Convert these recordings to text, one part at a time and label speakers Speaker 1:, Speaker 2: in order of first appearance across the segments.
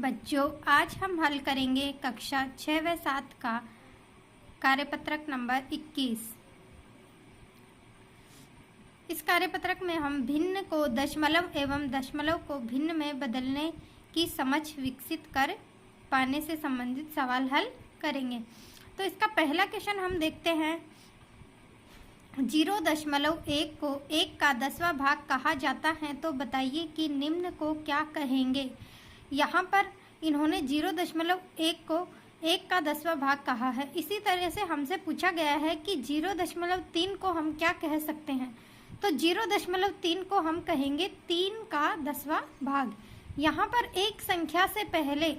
Speaker 1: बच्चों, आज हम हल करेंगे कक्षा 6 व 7 का कार्यपत्रक नंबर 21। इस कार्यपत्रक में हम भिन्न को दशमलव एवं दशमलव को भिन्न में बदलने की समझ विकसित कर पाने से संबंधित सवाल हल करेंगे। तो इसका पहला क्वेश्चन हम देखते हैं। 0.1 को 1 का 10वां भाग कहा जाता है, तो बताइए कि निम्न को क्या कहेंगे। यहाँ पर इन्होंने 0.1 को 1 का 10वां भाग कहा है। इसी तरह से हमसे पूछा गया है कि 0.3 को हम क्या कह सकते हैं। तो 0.3 को हम कहेंगे 3 का 10वां भाग। यहाँ पर एक संख्या से पहले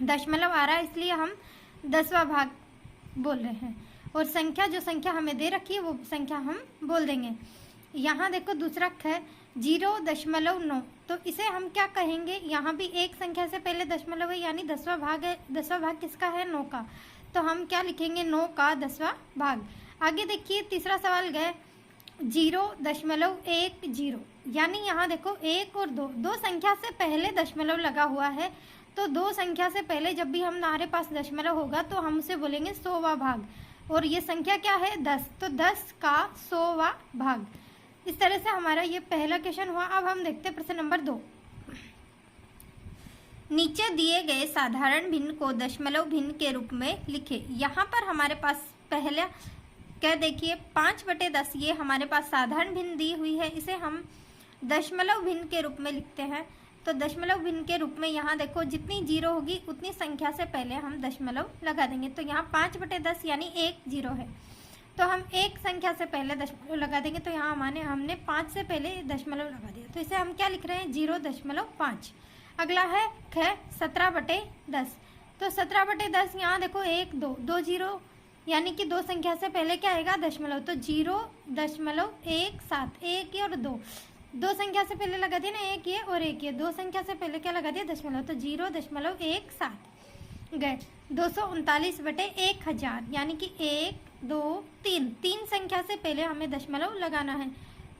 Speaker 1: दशमलव आ रहा है, इसलिए हम 10वां भाग बोल रहे हैं, और संख्या जो संख्या हमें दे रखी है वो संख्या हम बोल देंगे। यहाँ देखो दूसरा है 0.9, तो इसे हम क्या कहेंगे। यहाँ भी एक संख्या से पहले दशमलव है, यानी 10वां भाग है। 10वां भाग किसका है? 9 का। तो हम क्या लिखेंगे? 9 का 10वां भाग। आगे देखिए तीसरा सवाल गए 0.10, यानी यहाँ देखो 1 और 2 संख्या से पहले दशमलव लगा हुआ है। तो 2 संख्या से पहले जब भी हमारे पास दशमलव होगा तो हम उसे बोलेंगे 100वां भाग, और ये संख्या क्या है? 10। तो 10 का 100वां भाग। इस तरह से हमारा ये पहला क्वेश्चन हुआ। अब हम देखते हैं प्रश्न नंबर 2। नीचे दिए गए साधारण भिन्न को दशमलव भिन्न के रूप में लिखे। यहाँ पर हमारे पास पहला क्या देखिए 5/10, ये हमारे पास साधारण भिन्न दी हुई है, इसे हम दशमलव भिन्न के रूप में लिखते हैं। तो दशमलव भिन्न के रूप में यहाँ देखो जितनी जीरो होगी उतनी संख्या से पहले हम दशमलव लगा देंगे। तो यहाँ 5/10 यानी 1 0 है, तो हम एक संख्या से पहले दशमलव लगा देंगे। तो यहाँ हमने 5 से पहले दशमलव लगा दिया, तो इसे हम क्या लिख रहे हैं? 0.5। अगला है 17/10। तो 17/10 यहाँ देखो 1 2 0, यानी कि 2 संख्या से पहले क्या आएगा? दशमलव। तो 0.17, 1 और 2 संख्या से पहले लगा दिया ना, 1 ये और 1 ये। 2 संख्या से पहले क्या लगा दिया? दशमलव। तो 0.17 गए। 239/1000, यानी कि 1 2 3 संख्या से पहले हमें दशमलव लगाना है।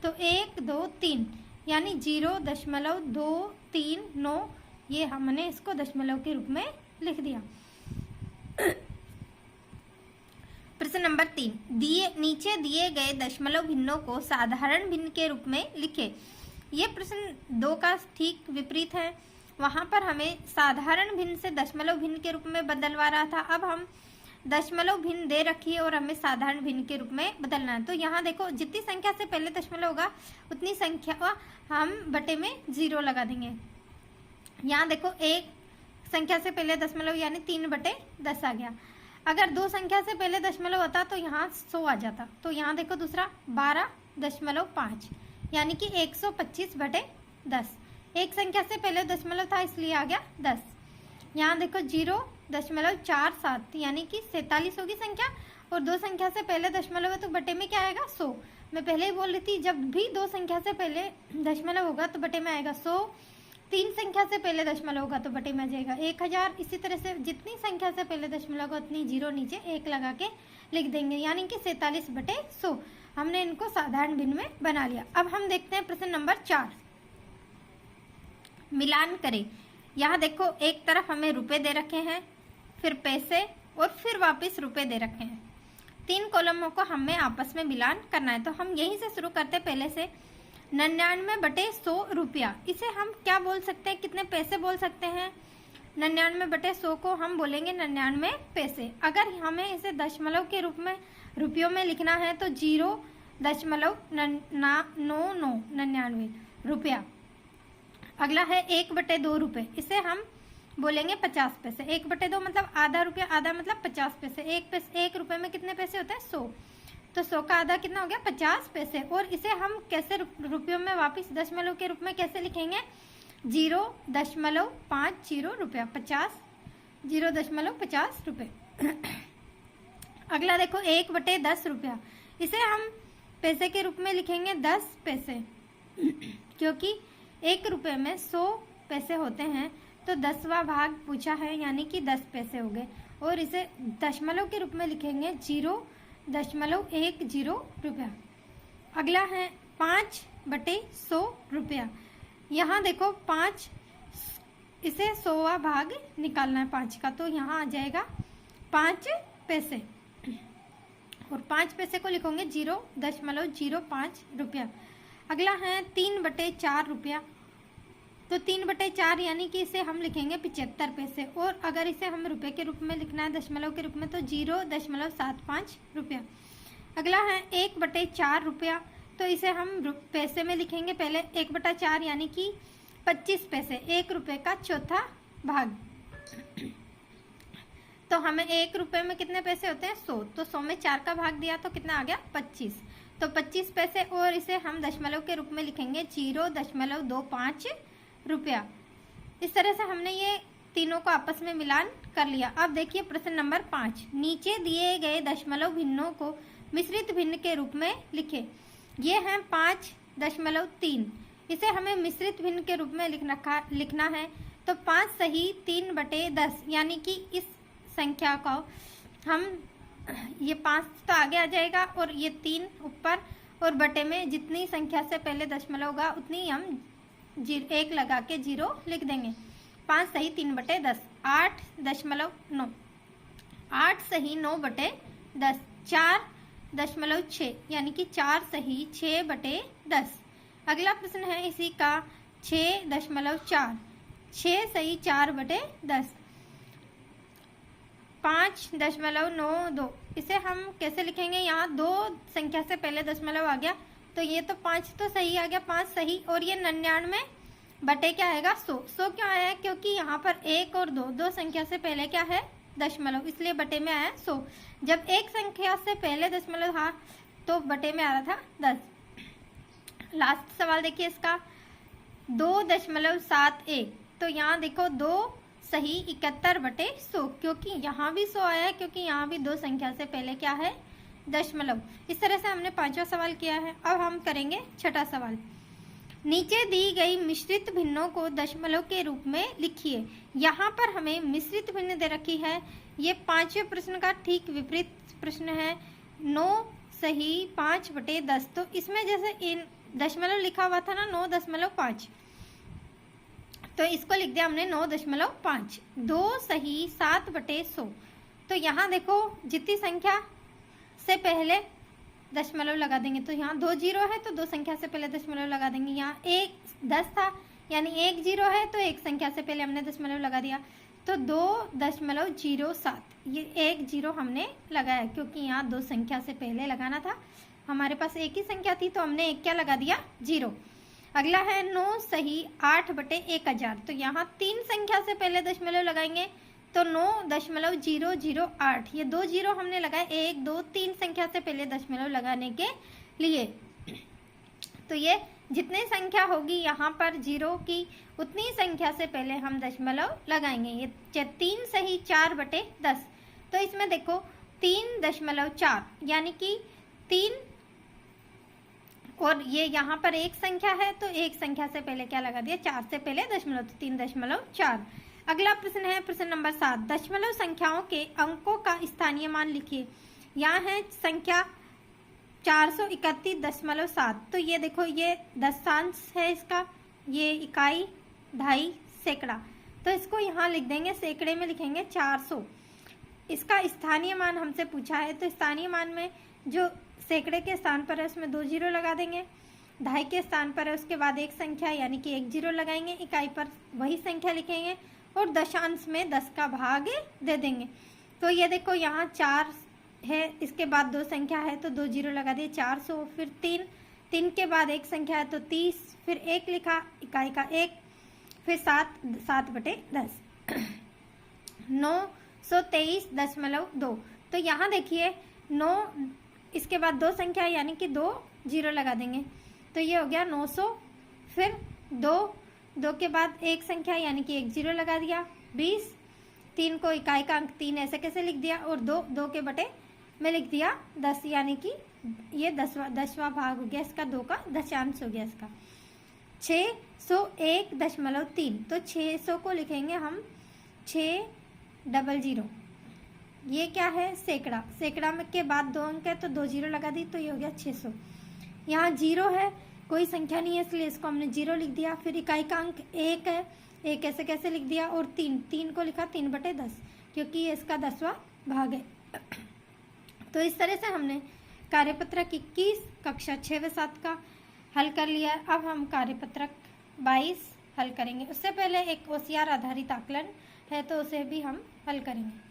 Speaker 1: तो 1 2 3, यानी 0.239, ये हमने इसको दशमलव के रूप में लिख दिया। प्रश्न नंबर 3, नीचे दिए गए दशमलव भिन्नों को साधारण भिन्न के रूप में लिखे। ये प्रश्न 2 का ठीक विपरीत है। वहां पर हमें साधारण भिन्न से दशमलव भिन्न के रूप में बदलवा रहा था। अब हम दशमलव भिन्न दे रखी है और हमें साधारण भिन्न के रूप में बदलना है। तो यहाँ देखो जितनी संख्या से पहले दशमलव होगा उतनी संख्या हम बटे में 0 लगा देंगे। यहाँ देखो एक संख्या से पहले दशमलव यानी 3/10 आ गया। अगर 2 संख्या से पहले दशमलव होता तो यहाँ 100 आ जाता। तो यहाँ देखो दूसरा 12.5, यानी कि 125/10। एक संख्या से पहले दशमलव था इसलिए आ गया 10। यहाँ देखो 0.47, यानी कि 47 होगी संख्या, और 2 संख्या से पहले दशमलव है तो बटे में क्या आएगा? 100। मैं पहले ही बोल रही थी जब भी 2 संख्या से पहले दशमलव होगा तो बटे में आएगा 100। 3 संख्या से पहले दशमलव होगा तो बटे में आ जाएगा 1000। इसी तरह से जितनी संख्या से पहले दशमलव होगा उतनी 0 नीचे 1 लगा के लिख देंगे, यानी कि 47/100। हमने इनको साधारण भिन्न में बना लिया। अब हम देखते हैं प्रश्न नंबर 4। मिलान करें। यहाँ देखो एक तरफ हमें रुपए दे रखे हैं, फिर पैसे, और फिर वापस रुपए दे रखे हैं। 3 कॉलमों को हमें आपस में मिलान करना है। तो हम यहीं से शुरू करते हैं। पहले से 99/100 रुपया, इसे हम क्या बोल सकते हैं? कितने पैसे बोल सकते हैं? 99/100 को हम बोलेंगे 99 पैसे। अगर हमें इसे दशमलव के रूप में रुपयों में लिखना है तो 0.99 रुपया। अगला है 1/2 रुपये, इसे हम बोलेंगे 50 पैसे। 1/2 मतलब आधा रुपया, आधा मतलब 50 पैसे। 1 रुपये में कितने पैसे होते हैं? 100। तो 100 का आधा कितना हो गया? 50 पैसे। और इसे हम कैसे रुपयों में वापस दशमलव के रूप में कैसे लिखेंगे? 0.50 रुपया, 0.50 रुपये। अगला देखो 1/10 रुपया, इसे हम पैसे के रूप में लिखेंगे 10 पैसे, क्योंकि 1 रुपये में 100 पैसे होते हैं। तो 10वां भाग पूछा है, यानी कि 10 पैसे हो गए, और इसे दशमलव के रूप में लिखेंगे 0.10 रुपया। अगला है 5/100 रुपया। यहाँ देखो 5 इसे 100वां भाग निकालना है 5 का, तो यहाँ आ जाएगा 5 पैसे और 5 पैसे को लिखोगे 0.05 रुपया। अगला है 3/4 रुपया, तो 3/4 यानी कि इसे हम लिखेंगे 75 पैसे, और अगर इसे हम रुपए के रूप में लिखना है दशमलव के रूप में तो 0.75 रुपया। अगला है 1/4 रुपया, तो इसे हम पैसे में लिखेंगे पहले 1/4 यानी कि 25 पैसे, 1 रुपये का चौथा भाग। तो हमें 1 रुपये में कितने पैसे होते हैं 100, तो 100 में 4 का भाग दिया तो कितना आ गया 25, तो 25 पैसे, और इसे हम दशमलव के रूप में लिखेंगे 0.25 रुपया। इस तरह से हमने ये तीनों को आपस में मिलान कर लिया। अब देखिए प्रश्न नंबर 5, नीचे दिए गए दशमलव भिन्नों को मिश्रित भिन्न के रूप में लिखे। ये है 5.3, इसे हमें मिश्रित भिन्न के रूप में लिखना है, तो 5 सही 3/10 यानी कि इस संख्या को हम, ये 5 तो आगे आ जाएगा और ये 3 ऊपर, और बटे में जितनी संख्या से पहले दशमलव होगा उतनी हम 1 लगा के 0 लिख देंगे। 5 सही 3/10, 8.9, 8 सही 9/10, 4.6 यानी कि 4 सही 6/10। अगला प्रश्न है इसी का 6.4, 6 सही 4/10, 5.92, इसे हम कैसे लिखेंगे, यहाँ 2 संख्या से पहले दशमलव आ गया तो ये तो 5 तो सही आ गया, 5 सही, और ये 99 बटे क्या आएगा 100। 100 क्यों आया है, क्योंकि यहाँ पर 1 और 2 संख्या से पहले क्या है दशमलव, इसलिए बटे में आया 100। जब एक संख्या से पहले दशमलव था तो बटे में आ रहा था 10। लास्ट सवाल देखिए इसका 2.71, तो यहाँ देखो 2 सही 71/100, क्योंकि यहाँ भी 100 आया है, क्योंकि यहाँ भी 2 संख्या से पहले क्या है दशमलव। इस तरह से हमने 5वां सवाल किया है। अब हम करेंगे 6ठा सवाल। नीचे दी गई मिश्रित भिन्नों को दशमलव के रूप में लिखिए। यहाँ पर हमें मिश्रित भिन्न दे रखी है, ये 5वें प्रश्न का ठीक विपरीत प्रश्न है। 9 सही 5/10, तो इसमें जैसे इन दशमलव लिखा हुआ था ना 9.5, तो इसको लिख दिया हमने 9.5। 2 सही 7/100, तो यहाँ देखो जितनी संख्या से पहले दशमलव लगा देंगे, तो यहाँ 2 0 है तो 2 संख्या से पहले दशमलव लगा देंगे। यहाँ 10 था यानी 1 0 है तो 1 संख्या से पहले हमने दशमलव लगा दिया, तो 2.07, ये 1 0 हमने लगाया, क्योंकि यहाँ 2 संख्या से पहले लगाना था, हमारे पास एक ही संख्या थी तो हमने एक क्या लगा दिया 0। अगला है 9 सही 8/1000, तो यहाँ 3 संख्या से पहले दशमलव लगाएंगे तो 9.008, ये 2 0 हमने लगाए 1 2 3 संख्या से पहले दशमलव लगाने के लिए। तो ये जितनी संख्या होगी यहाँ पर 0 की उतनी संख्या से पहले हम दशमलव लगाएंगे। ये 3 सही 4/10, तो इसमें देखो 3.4 यानी कि 3, और ये यहाँ पर एक संख्या है तो एक संख्या से पहले क्या लगा दिया 4 से पहले दशमलव, तो 3.4। अगला प्रश्न है प्रश्न नंबर 7, दशमलव संख्याओं के अंकों का स्थानीय मान लिखिए। यहाँ है संख्या 431.7, तो ये देखो ये दशांश है इसका, ये इकाई, ढाई, सैकड़ा, तो इसको यहाँ लिख देंगे सैकड़े में लिखेंगे 400। इसका स्थानीय मान हमसे पूछा है, तो स्थानीय मान में जो सैकड़े के स्थान पर है उसमें 2 0 लगा देंगे, ढाई के स्थान पर है उसके बाद एक संख्या यानी कि 1 0 लगाएंगे, इकाई पर वही संख्या लिखेंगे और दशांश में 10 का भाग दे देंगे। तो ये देखो यहाँ 4 है, इसके बाद 2 संख्या है तो 2 0 लगा दिए 400, फिर 3 के बाद एक संख्या है तो 30, फिर 1 लिखा इकाई का 1, फिर 7/10 923.2, तो यहाँ देखिए 9 इसके बाद 2 संख्या यानी कि 2 0 लगा देंगे, तो ये हो गया 900, फिर 2 के बाद एक संख्या यानी कि 1 0 लगा दिया 20, 3 को इकाई का अंक 3 ऐसे कैसे लिख दिया, और 2 के बटे में लिख दिया 10 यानी कि ये 10वां भाग हो गया इसका, 2 का दशांश हो गया इसका। 601.3, तो 600 को लिखेंगे हम 600, ये क्या है सैकड़ा, सैकड़ा में के बाद 2 अंक है तो 2 0 लगा दी, तो ये हो गया 600। यहाँ 0 है कोई संख्या नहीं है इसलिए इसको हमने 0 लिख दिया। फिर इकाई का अंक 1 है, 1 ऐसे कैसे लिख दिया, और 3 को लिखा 3/10 क्योंकि ये इसका 10वां भाग है। तो इस तरह से हमने कार्यपत्रक 21 कक्षा 6 व 7 का हल कर लिया। अब हम कार्यपत्रक 22 हल करेंगे। उससे पहले एक OCR आधारित आकलन है तो उसे भी हम हल करेंगे।